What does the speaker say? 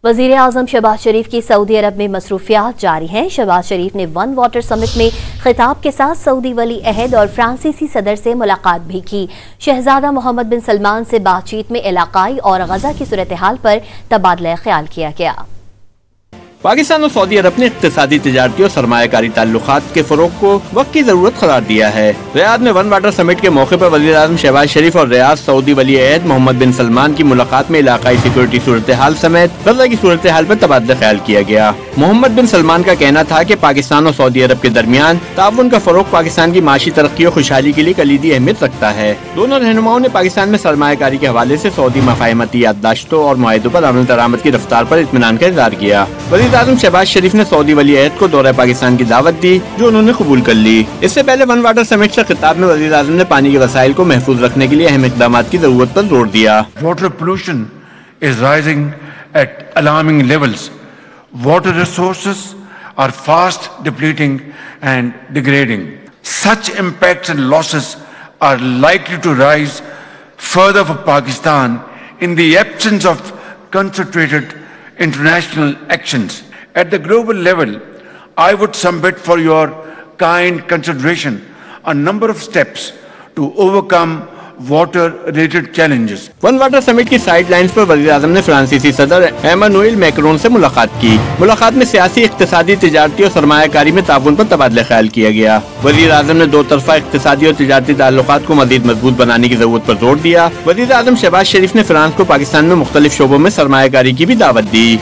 وزیر اعظم شہباز شریف کی سعودی عرب میں مصروفیات جاری ہیں۔ شہباز شریف نے ون واٹر سمٹ میں خطاب کے ساتھ سعودی ولی عہد اور فرانسیسی صدر سے ملاقات بھی کی۔ شہزادہ محمد بن سلمان سے بات چیت میں علاقائی اور غزہ کی صورتحال پر تبادلہ خیال کیا گیا۔ پاکستان اور سعودی عرب نے اقتصادی، تجارتی اور سرمایہ کاری تعلقات کے فروغ کو وقت کی ضرورت قرار دیا ہے۔ ریاض میں ون واٹر سمٹ کے موقع پر وزیر اعظم شہباز شریف اور ریاض سعودی ولی عہد محمد بن سلمان کی ملاقات میں علاقائی سیکورٹی صورتحال سمیت غزہ کی صورتحال پر تبادلہ خیال کیا گیا۔ محمد بن سلمان کا کہنا تھا کہ پاکستان اور سعودی عرب کے درمیان تعاون کا فروغ پاکستان کی معاشی ترقی اور خوشحالی کے لیے کلیدی اہمیت رکھتا ہے۔ دونوں رہنماؤں نے پاکستان میں سرمایہ کاری کے حوالے سے سعودی مفاہمتی یادداشتوں اور معاہدوں پر عمل درآمد کی رفتار پر اطمینان کا اظہار کیا۔ وزیر اعظم شہباز شریف نے سعودی ولی عہد کو دورہ پاکستان کی دعوت دی، جو انہوں نے قبول کر لی۔ اس سے پہلے ون واٹر سمٹ سے خطاب میں وزیر اعظم نے پانی کے وسائل کو محفوظ رکھنے کے لیے اہم اقدامات کی ضرورت پر زور دیا۔ Water pollution is rising at alarming levels. Water resources are fast depleting and degrading. Such impacts and losses are likely to rise further for Pakistan in the absence of concentrated international actions. At the global level, I would submit for your kind consideration a number of steps to overcome water-related challenges. One water summit کی side lines پر وزیر اعظم نے فرانسیسی صدر Emmanuel Macron سے ملاقات کی۔ ملاقات میں سیاسی، اقتصادی، تجارتی اور سرمایہ کاری میں تعاون پر تبادلہ خیال کیا گیا۔ وزیر اعظم نے دو طرفہ اقتصادی اور تجارتی تعلقات کو مزید مضبوط بنانے کی ضرورت پر زور دیا۔ وزیر اعظم شہباز شریف نے فرانس کو پاکستان میں مختلف شعبوں میں سرمایہ کاری کی بھی دعوت دی۔